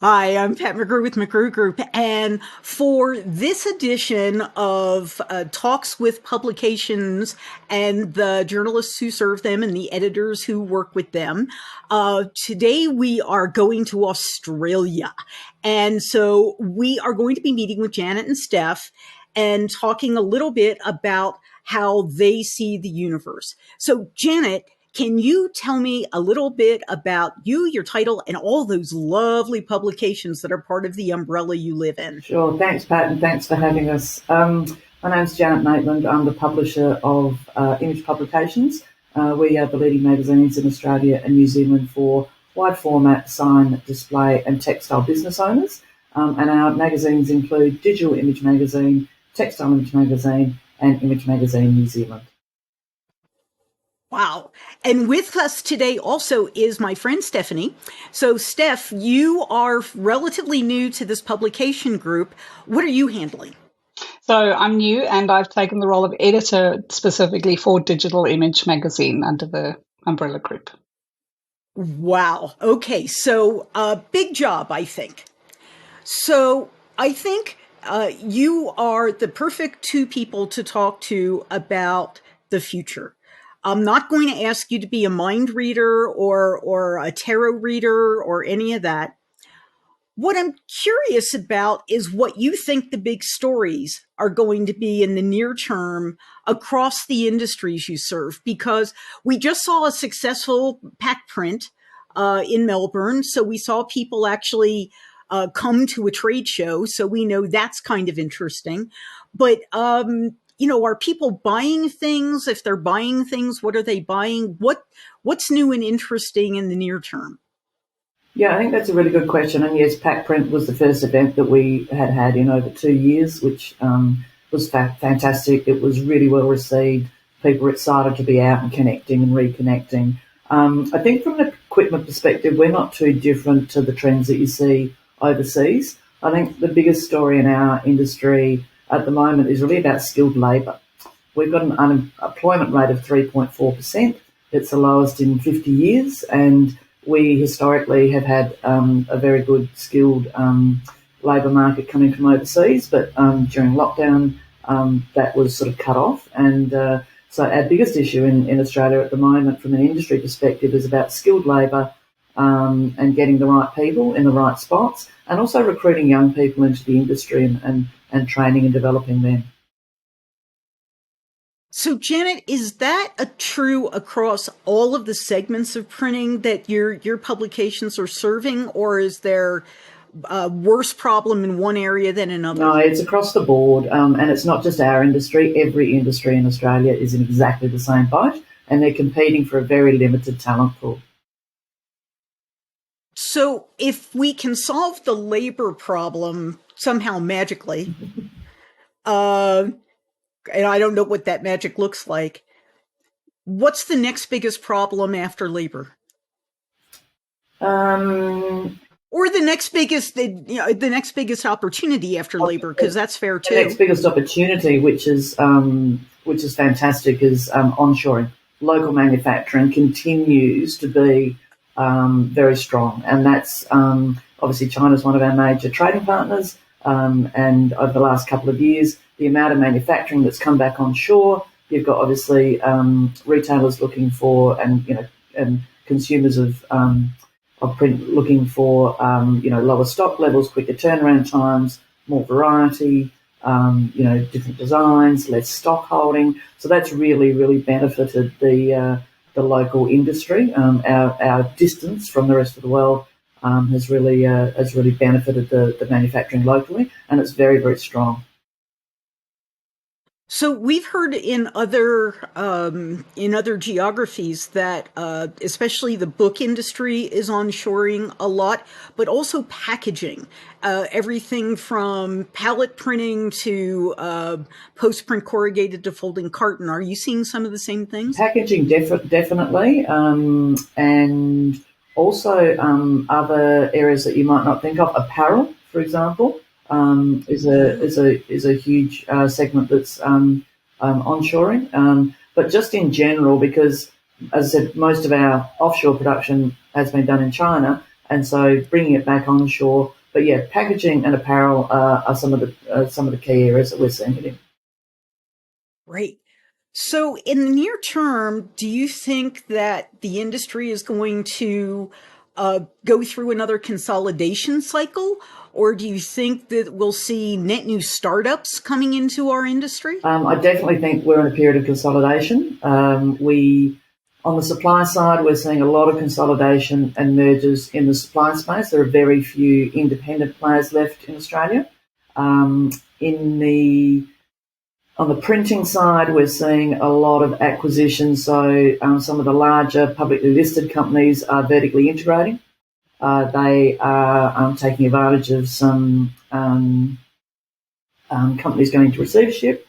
Hi, I'm Pat McGrew with McGrew Group, and for this edition of Talks with Publications and the journalists who serve them and the editors who work with them, today we are going to Australia. And so we are going to be meeting with Janet and Steph and talking a little bit about how they see the universe. So, Janet, can you tell me a little bit about you, your title, and all those lovely publications that are part of the umbrella you live in? Sure. Thanks, Pat, and thanks for having us. My name's Janet Maitland. I'm the publisher of Image Publications. We are the leading magazines in Australia and New Zealand for wide format, sign, display, and textile business owners. And our magazines include Digital Image Magazine, Textile Image Magazine, and Image Magazine New Zealand. Wow. And with us today also is my friend Stephanie. So, Steph, you are relatively new to this publication group. What are you handling? So I'm new and I've taken the role of editor specifically for Digital Image Magazine under the umbrella group. Wow. Okay. So, big job, I think. So, I think you are the perfect two people to talk to about the future. I'm not going to ask you to be a mind reader or a tarot reader or any of that. What I'm curious about is what you think the big stories are going to be in the near term across the industries you serve, because we just saw a successful pack print in Melbourne. So we saw people actually come to a trade show. So we know that's kind of interesting. But are people buying things? If they're buying things, what are they buying? What's new and interesting in the near term? Yeah, I think that's a really good question. And yes, Pack Print was the first event that we had in over 2 years, which was fantastic. It was really well received. People were excited to be out and connecting and reconnecting. I think from an equipment perspective, we're not too different to the trends that you see overseas. I think the biggest story in our industry at the moment is really about skilled labour. We've got an unemployment rate of 3.4%. It's the lowest in 50 years, and we historically have had a very good skilled labour market coming from overseas, but during lockdown that was sort of cut off. And so our biggest issue in Australia at the moment from an industry perspective is about skilled labour and getting the right people in the right spots, and also recruiting young people into the industry and training and developing them. So, Janet, is that true across all of the segments of printing that your publications are serving, or is there a worse problem in one area than another? No, it's across the board, and it's not just our industry. Every industry in Australia is in exactly the same boat, and they're competing for a very limited talent pool. So, if we can solve the labor problem somehow magically, and I don't know what that magic looks like, what's the next biggest problem after labor? Or the next biggest opportunity after labor, because that's fair too. The next biggest opportunity, which is fantastic, is onshoring. Local manufacturing continues to be very strong, and that's obviously China's one of our major trading partners. And over the last couple of years, the amount of manufacturing that's come back onshore, you've got obviously retailers looking for, and consumers of print looking for lower stock levels, quicker turnaround times, more variety, different designs, less stock holding. So that's really, really benefited the local industry. Our distance from the rest of the world has really benefited the manufacturing locally, and it's very, very strong. So we've heard in other geographies that especially the book industry is onshoring a lot, but also packaging, everything from pallet printing to post-print corrugated to folding carton. Are you seeing some of the same things? Packaging definitely, and also other areas that you might not think of. Apparel, for example. Is a huge segment that's onshoring, but just in general, because as I said, most of our offshore production has been done in China. and so bringing it back onshore. But yeah, packaging and apparel are some of the key areas that we're seeing it in. Right. So, in the near term, do you think that the industry is going to go through another consolidation cycle, or do you think that we'll see net new startups coming into our industry? I definitely think we're in a period of consolidation. On the supply side, we're seeing a lot of consolidation and mergers in the supply space. There are very few independent players left in Australia. In the On the printing side, we're seeing a lot of acquisitions. So some of the larger publicly listed companies are vertically integrating. They are taking advantage of some companies going into receivership.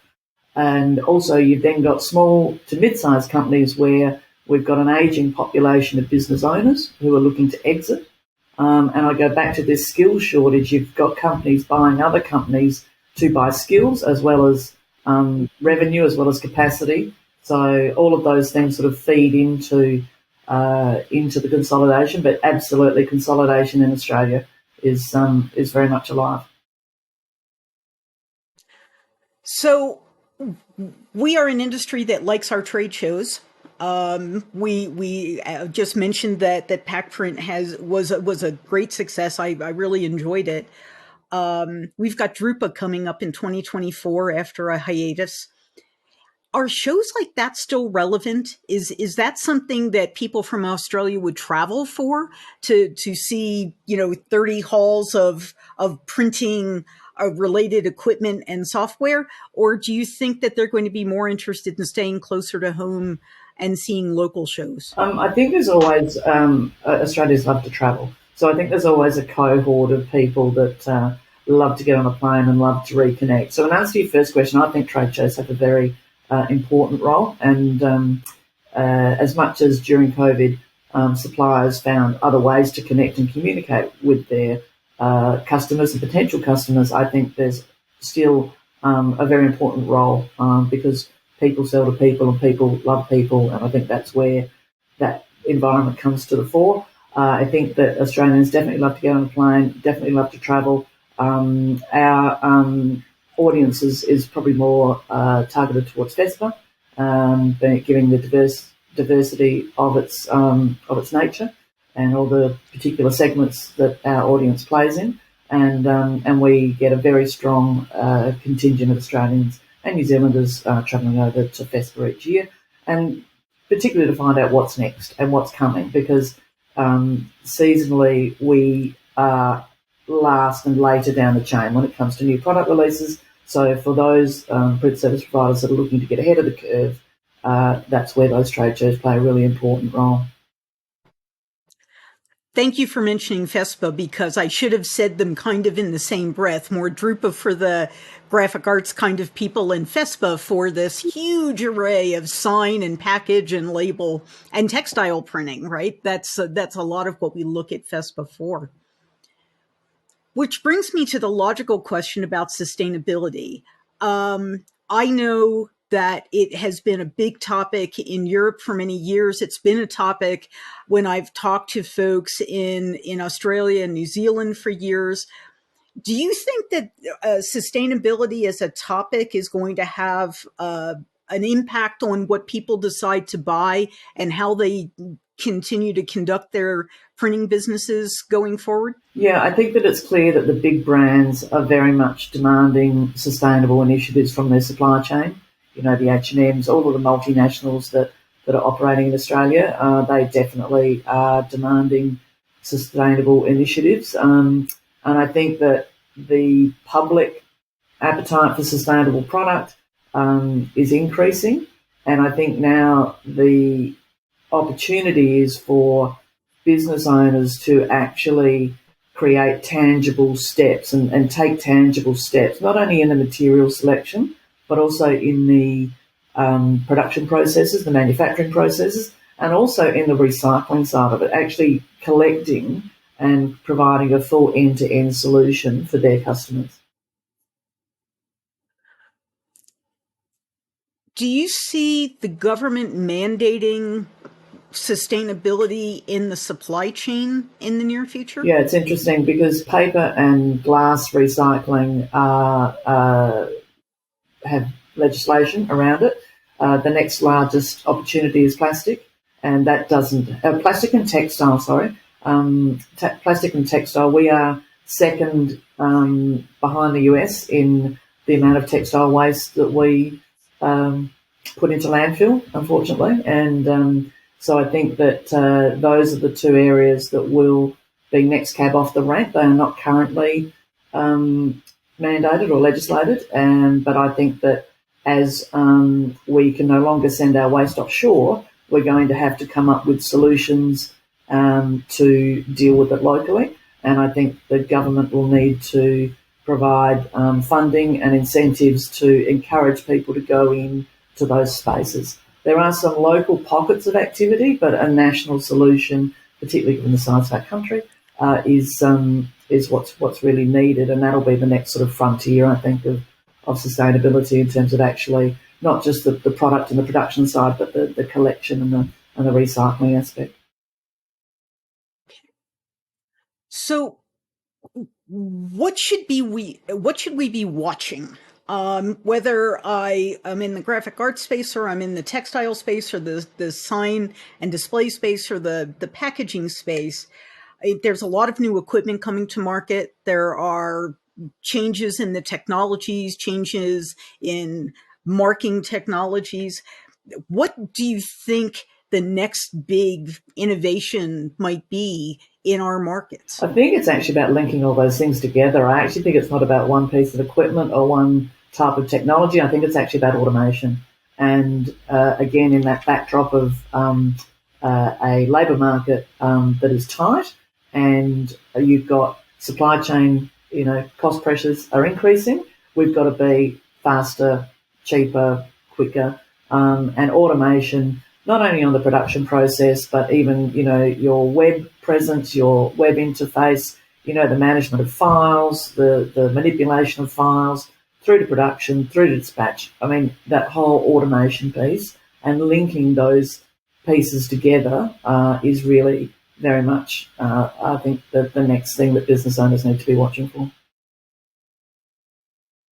And also you've then got small to mid-sized companies where we've got an ageing population of business owners who are looking to exit. And I go back to this skills shortage. You've got companies buying other companies to buy skills as well as revenue as well as capacity. So all of those things sort of feed into the consolidation. But absolutely, consolidation in Australia is very much alive. So, we are an industry that likes our trade shows. We just mentioned that Pack Print was a great success. I really enjoyed it. We've got Drupa coming up in 2024 after a hiatus. Are shows like that still relevant? Is that something that people from Australia would travel for to see? 30 halls of printing related equipment and software, or do you think that they're going to be more interested in staying closer to home and seeing local shows? I think there's always Australians love to travel, so I think there's always a cohort of people that love to get on a plane and love to reconnect. So in answer to your first question, I think trade shows have a very important role, and as much as during COVID, suppliers found other ways to connect and communicate with their customers and potential customers, I think there's still a very important role because people sell to people and people love people, and I think that's where that environment comes to the fore. I think that Australians definitely love to get on a plane, definitely love to travel. Our audience is probably more targeted towards FESPA, giving the diversity of its nature and all the particular segments that our audience plays in, and we get a very strong contingent of Australians and New Zealanders travelling over to FESPA each year, and particularly to find out what's next and what's coming, because seasonally we are last and later down the chain when it comes to new product releases. So for those print service providers that are looking to get ahead of the curve, that's where those trade shows play a really important role. Thank you for mentioning FESPA, because I should have said them kind of in the same breath. More Drupa for the graphic arts kind of people, and FESPA for this huge array of sign and package and label and textile printing, right? That's a lot of what we look at FESPA for. Which brings me to the logical question about sustainability. I know that it has been a big topic in Europe for many years. It's been a topic when I've talked to folks in Australia and New Zealand for years. Do you think that sustainability as a topic is going to have an impact on what people decide to buy and how they continue to conduct their printing businesses going forward? Yeah, I think that it's clear that the big brands are very much demanding sustainable initiatives from their supply chain. The H&Ms, all of the multinationals that are operating in Australia, they definitely are demanding sustainable initiatives. And I think that the public appetite for sustainable product is increasing. And I think now the opportunity is for business owners to actually create tangible steps and take tangible steps, not only in the material selection, but also in the production processes, the manufacturing processes, and also in the recycling side of it, actually collecting and providing a full end-to-end solution for their customers. Do you see the government mandating sustainability in the supply chain in the near future? Yeah, it's interesting because paper and glass recycling have legislation around it. The next largest opportunity is plastic, and that doesn't plastic and textile. Sorry, plastic and textile. We are second behind the US in the amount of textile waste that we put into landfill, unfortunately, and so I think that those are the two areas that will be next cab off the rank. They are not currently mandated or legislated, but I think that as we can no longer send our waste offshore, we're going to have to come up with solutions to deal with it locally. And I think the government will need to provide funding and incentives to encourage people to go in to those spaces. There are some local pockets of activity, but a national solution, particularly given the size of our country, is what's really needed, and that'll be the next sort of frontier, I think, of sustainability in terms of actually not just the product and the production side, but the collection and the recycling aspect. So, what should we be watching? Whether I am in the graphic arts space, or I'm in the textile space, or the sign and display space, or the packaging space, there's a lot of new equipment coming to market. There are changes in the technologies, changes in marking technologies. What do you think the next big innovation might be in our markets? I think it's actually about linking all those things together. I actually think it's not about one piece of equipment or one type of technology. I think it's actually about automation. And again, in that backdrop of a labour market that is tight, and you've got supply chain, cost pressures are increasing, we've got to be faster, cheaper, quicker, and automation, not only on the production process, but even, your web presence, your web interface, the management of files, the manipulation of files, through to production, through to dispatch. I mean, that whole automation piece and linking those pieces together is really very much, I think, the next thing that business owners need to be watching for.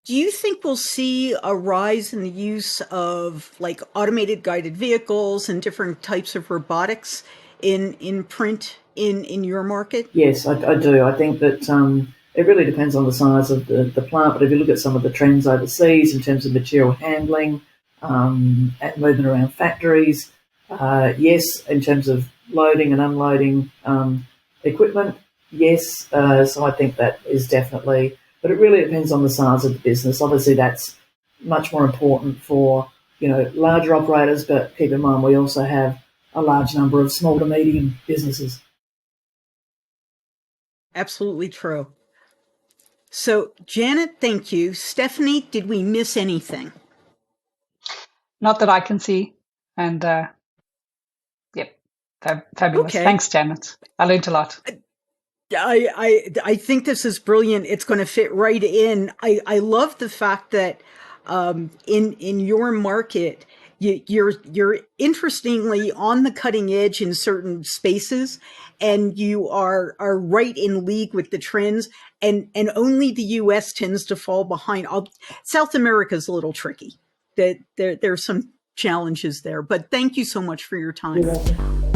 Do you think we'll see a rise in the use of like automated guided vehicles and different types of robotics in print in your market? Yes, I do. I think that it really depends on the size of the plant, but if you look at some of the trends overseas in terms of material handling, and movement around factories, yes, in terms of loading and unloading equipment, yes. So I think that is definitely, but it really depends on the size of the business. Obviously, that's much more important for, larger operators, but keep in mind we also have a large number of small to medium businesses. Absolutely true. So, Janet, thank you. Stephanie, did we miss anything? Not that I can see. And yep, fabulous. Okay. Thanks, Janet. I learned a lot. I think this is brilliant. It's going to fit right in. I love the fact that in your market, you're interestingly on the cutting edge in certain spaces, and you are right in league with the trends. And only the U.S. tends to fall behind. South America is a little tricky. There's some challenges there. But thank you so much for your time. You're welcome.